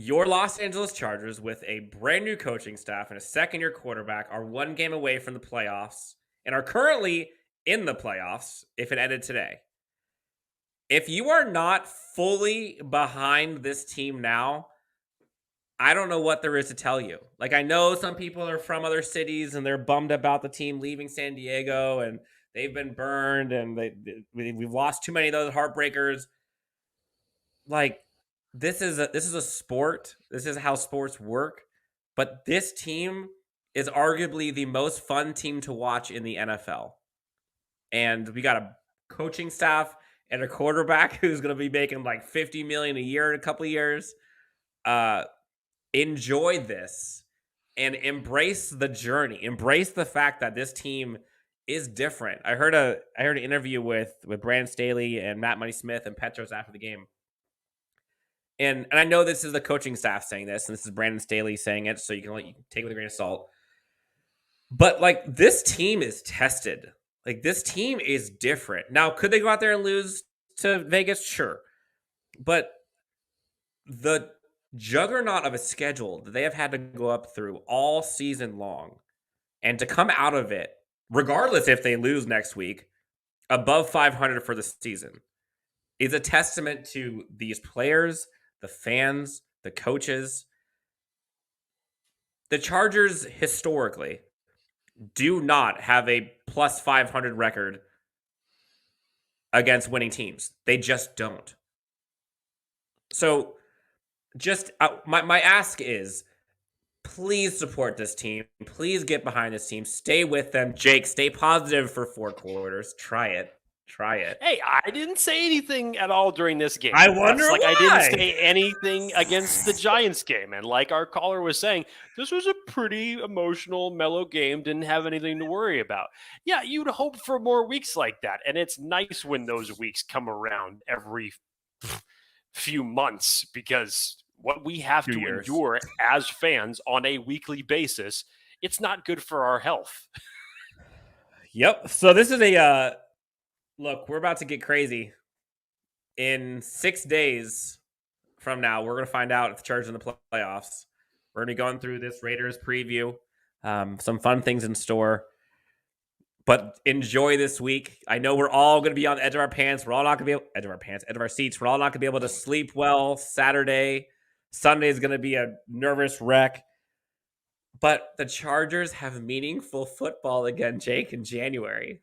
your Los Angeles Chargers, with a brand new coaching staff and a second-year quarterback, are 1 game away from the playoffs and are currently in the playoffs if it ended today. If you are not fully behind this team now, I don't know what there is to tell you. Like, I know some people are from other cities and they're bummed about the team leaving San Diego and they've been burned and we've lost too many of those heartbreakers. Like, this is a sport. This is how sports work. But this team is arguably the most fun team to watch in the NFL. And we got a coaching staff and a quarterback who's going to be making like $50 million a year in a couple of years. Enjoy this and embrace the journey. Embrace the fact that this team is different. I heard an interview with Brandon Staley and Matt Money Smith and Petros after the game. And I know this is the coaching staff saying this, and this is Brandon Staley saying it, so you can take it with a grain of salt. But like, this team is tested. Like, this team is different. Now, could they go out there and lose to Vegas? Sure. But the juggernaut of a schedule that they have had to go up through all season long, and to come out of it, regardless if they lose next week, above 500 for the season, is a testament to these players, the fans, the coaches. The Chargers historically do not have a plus 500 record against winning teams. They just don't. So just my ask is, please support this team. Please get behind this team. Stay with them. Jake, stay positive for 4 quarters. Try it. Hey, I didn't say anything at all during this game. I wonder why. I didn't say anything against the Giants game. And like our caller was saying, this was a pretty emotional, mellow game. Didn't have anything to worry about. Yeah, you'd hope for more weeks like that. And it's nice when those weeks come around every few months, because what we have to endure as fans on a weekly basis, it's not good for our health. Yep. So this is a... Look, we're about to get crazy. In 6 days from now, we're going to find out if the Chargers are in the playoffs. We're going to be going through this Raiders preview. Some fun things in store. But enjoy this week. I know we're all going to be on the edge of our pants. We're all not going to be edge of our seats. We're all not going to be able to sleep well Saturday. Sunday is going to be a nervous wreck. But the Chargers have meaningful football again, Jake, in January.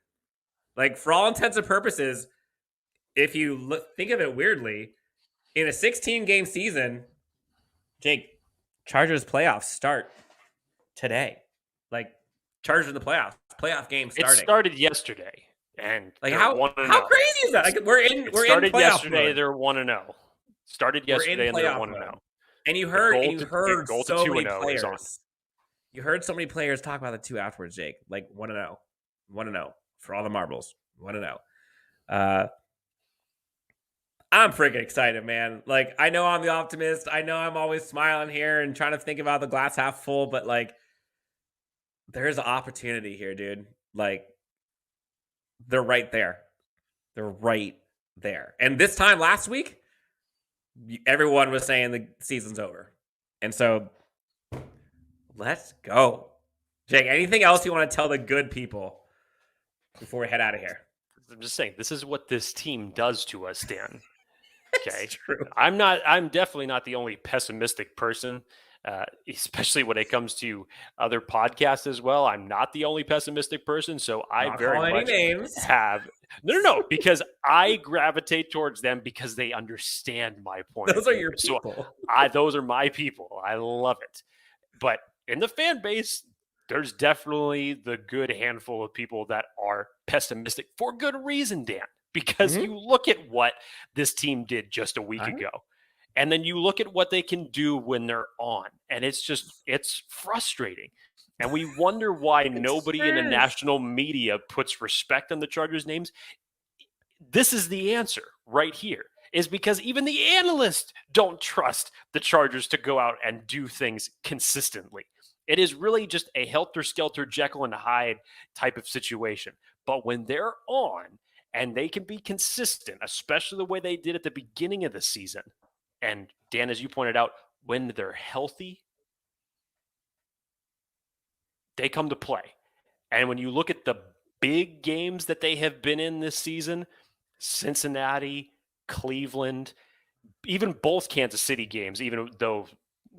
Like, for all intents and purposes, if you think of it weirdly, in a 16-game season, Jake, Chargers playoffs start today. Like, Chargers in the playoffs. Playoff game starting. It started yesterday, and like how crazy is that? Like we're in playoff yesterday. mode. They're 1-0. Started yesterday, and they're 1-0. And you heard so many players. You heard so many players talk about the two afterwards, Jake. Like 1-0 for all the marbles. 1-0. I'm freaking excited, man. Like, I know I'm the optimist. I know I'm always smiling here and trying to think about the glass half full, but like, there's an opportunity here, dude. Like, they're right there. They're right there. And this time last week, everyone was saying the season's over. And so, let's go. Jake, anything else you want to tell the good people before we head out of here? I'm just saying, this is what this team does to us, Dan. Okay. True. I'm definitely not the only pessimistic person, especially when it comes to other podcasts as well. I'm not the only pessimistic person. So I Not very calling much any names. have no, because I gravitate towards them because they understand my point. Those are your people. So those are my people. I love it. But in the fan base, there's definitely the good handful of people that are pessimistic for good reason, Dan, because you look at what this team did just a week ago, and then you look at what they can do when they're on, and it's frustrating. And we wonder why nobody in the national media puts respect on the Chargers' names. This is the answer right here, is because even the analysts don't trust the Chargers to go out and do things consistently. It is really just a helter-skelter, Jekyll and Hyde type of situation. But when they're on and they can be consistent, especially the way they did at the beginning of the season, and Dan, as you pointed out, when they're healthy, they come to play. And when you look at the big games that they have been in this season, Cincinnati, Cleveland, even both Kansas City games, even though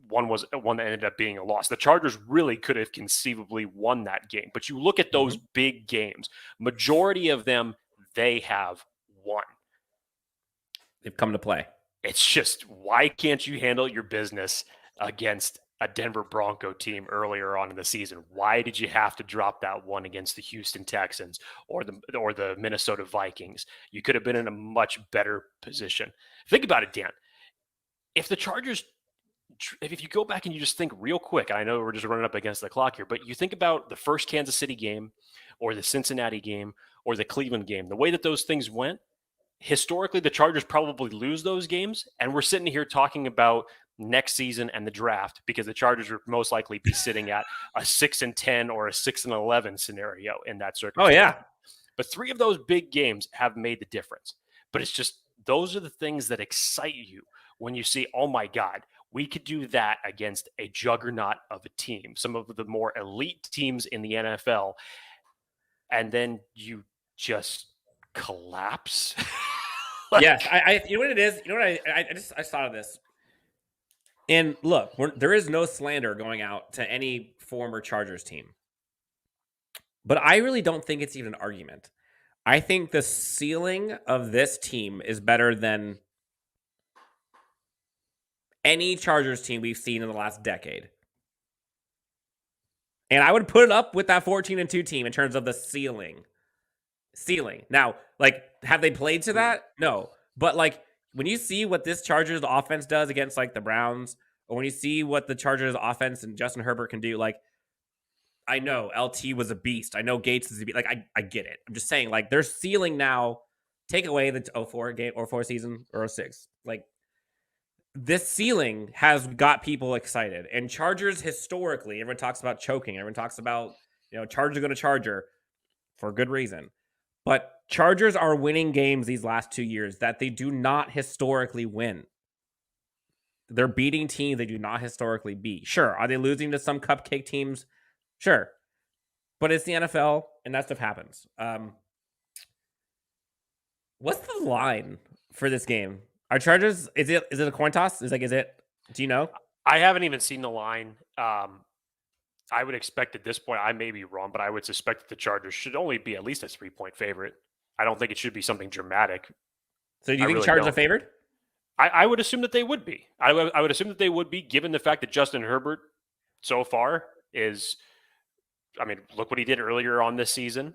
one that ended up being a loss. The Chargers really could have conceivably won that game. But you look at those big games, majority of them, they have won. They've come to play. It's just, why can't you handle your business against a Denver Bronco team earlier on in the season? Why did you have to drop that one against the Houston Texans or the Minnesota Vikings? You could have been in a much better position. Think about it, Dan. If the Chargers, if you go back and you just think real quick, I know we're just running up against the clock here, but you think about the first Kansas City game or the Cincinnati game or the Cleveland game, the way that those things went, historically, the Chargers probably lose those games. And we're sitting here talking about next season and the draft because the Chargers would most likely be sitting at a 6-10 or a 6-11 scenario in that circumstance. Oh, yeah. But 3 of those big games have made the difference. But it's just, those are the things that excite you when you see, oh my God, we could do that against a juggernaut of a team, some of the more elite teams in the NFL. And then you just collapse. Yes, I you know what it is? You know what I thought of this. And look, there is no slander going out to any former Chargers team. But I really don't think it's even an argument. I think the ceiling of this team is better than any Chargers team we've seen in the last decade. And I would put it up with that 14-2 team in terms of the ceiling. Now, like, have they played to that? No. But, like, when you see what this Chargers offense does against, like, the Browns, or when you see what the Chargers offense and Justin Herbert can do, like, I know LT was a beast. I know Gates is a beast. Like, I get it. I'm just saying, like, their ceiling now, take away the 04 game or 4 season or 06. Like, this ceiling has got people excited. And Chargers historically, everyone talks about choking. Everyone talks about, Chargers are going to Charger for good reason. But Chargers are winning games these last 2 years that they do not historically win. They're beating teams they do not historically beat. Sure, are they losing to some cupcake teams? Sure. But it's the NFL, and that stuff happens. What's the line for this game? Are Chargers? Is it a coin toss? Is it? Do you know? I haven't even seen the line. I would expect at this point, I may be wrong, but I would suspect that the Chargers should only be at least a 3-point favorite. I don't think it should be something dramatic. So do you think really Chargers don't. are favored? I would assume that they would be. I would assume that they would be, given the fact that Justin Herbert so far is, I mean, look what he did earlier on this season.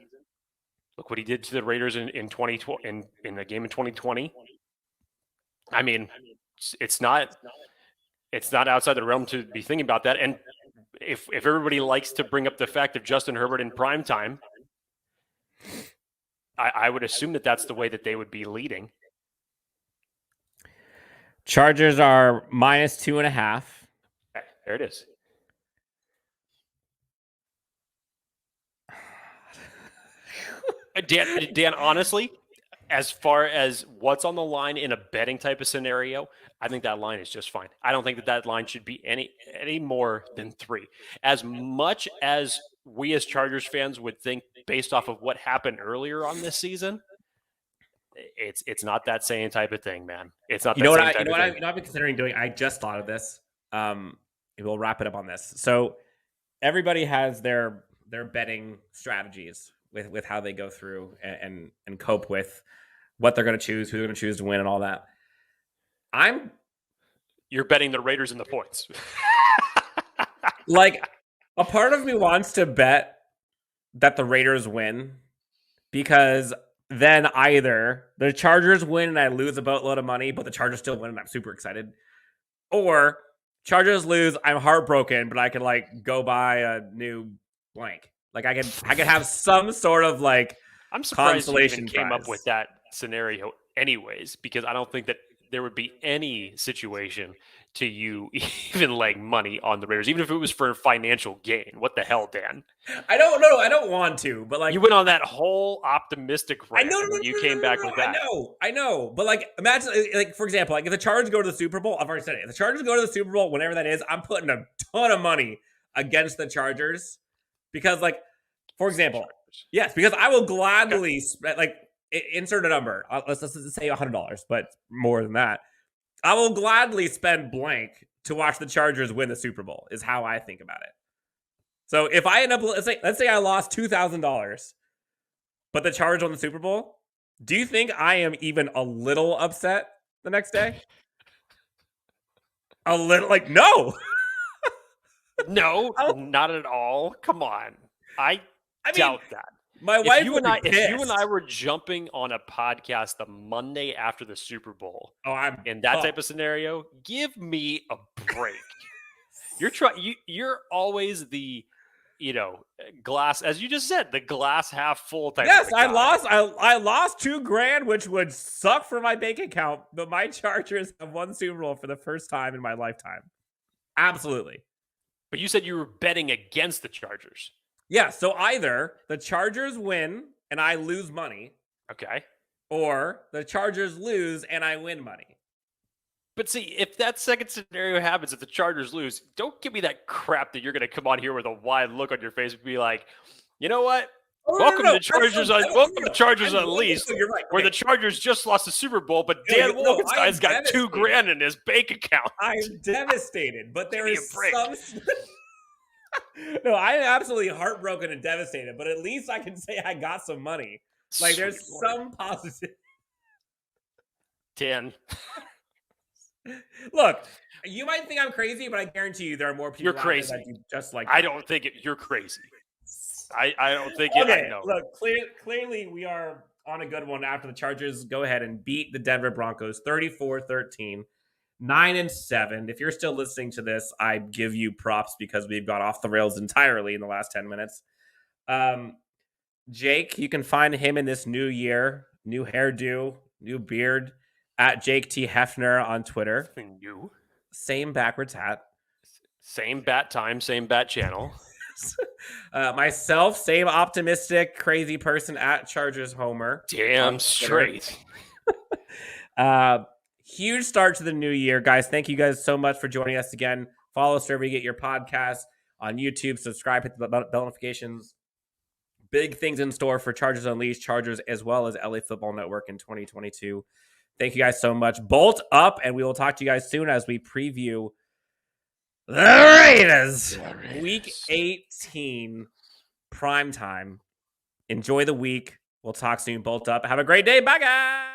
Look what he did to the Raiders in 2020 in the game in 2020. I mean, it's not outside the realm to be thinking about that. And if everybody likes to bring up the fact of Justin Herbert in prime time, I would assume that that's the way that they would be leading. Chargers are -2.5. Okay, there it is. Dan, honestly, as far as what's on the line in a betting type of scenario, I think that line is just fine. I don't think that line should be any more than 3. As much as we as Chargers fans would think based off of what happened earlier on this season, it's not that same type of thing, man. It's not. I've been considering doing. I just thought of this. We'll wrap it up on this. So everybody has their betting strategies with how they go through and cope with what they're going to choose, who they're going to choose to win, and all that. You're betting the Raiders in the points. Like, a part of me wants to bet that the Raiders win because then either the Chargers win and I lose a boatload of money, but the Chargers still win and I'm super excited, or Chargers lose, I'm heartbroken, but I could like go buy a new blank. Like I could have some sort of like I'm surprised you consolation even came prize. up with that scenario anyways, because I don't think that there would be any situation to you even laying money on the Raiders, even if it was for a financial gain. What the hell, Dan? I don't know. I don't want to, but like you went on that whole optimistic rant. You came back with that. I know. But like, imagine, like, for example, like if the Chargers go to the Super Bowl, I've already said it. If the Chargers go to the Super Bowl, whenever that is, I'm putting a ton of money against the Chargers because, like, for example, yes, because I will gladly insert a number. Let's say $100, but more than that. I will gladly spend blank to watch the Chargers win the Super Bowl is how I think about it. So if I end up, let's say I lost $2,000, but the Chargers won the Super Bowl, do you think I am even a little upset the next day? A little, like, no. No, not at all. Come on. I doubt that. My wife if you and I were jumping on a podcast the Monday after the Super Bowl, in that type of scenario, give me a break. You're always the, glass, as you just said, the glass half full type. Yes, of guy. I lost $2,000, which would suck for my bank account. But my Chargers have won Super Bowl for the first time in my lifetime. Absolutely. But you said you were betting against the Chargers. Yeah, so either the Chargers win and I lose money. Okay. Or the Chargers lose and I win money. But see, if that second scenario happens, if the Chargers lose, don't give me that crap that you're going to come on here with a wide look on your face and be like, you know what? Welcome to the Chargers Unleashed, where the Chargers just lost the Super Bowl, but Dan Wolkenstein's got $2,000 in his bank account. I'm devastated, but there is some... No, I'm absolutely heartbroken and devastated, but at least I can say I got some money. Like, there's some positive. 10. Look, you might think I'm crazy, but I guarantee you there are more people. You're crazy. That do just like I don't think you're crazy. I don't think it. Okay, I know. Look, clearly we are on a good one after the Chargers go ahead and beat the Denver Broncos 34-13. 9-7. If you're still listening to this, I give you props because we've gone off the rails entirely in the last 10 minutes. Jake, you can find him in this new year, new hairdo, new beard, at Jake T. Hefner on Twitter. New. Same backwards hat. Same bat time, same bat channel. Myself, same optimistic, crazy person at Chargers Homer. Damn straight. Huge start to the new year, guys. Thank you guys so much for joining us again. Follow us wherever you get your podcasts on YouTube. Subscribe, hit the bell notifications. big things in store for Chargers Unleashed, Chargers as well as LA Football Network in 2022. Thank you guys so much. Bolt up, and we will talk to you guys soon as we preview the Raiders. Week 18 prime time. Enjoy the week. We'll talk soon. Bolt up. Have a great day. Bye, guys.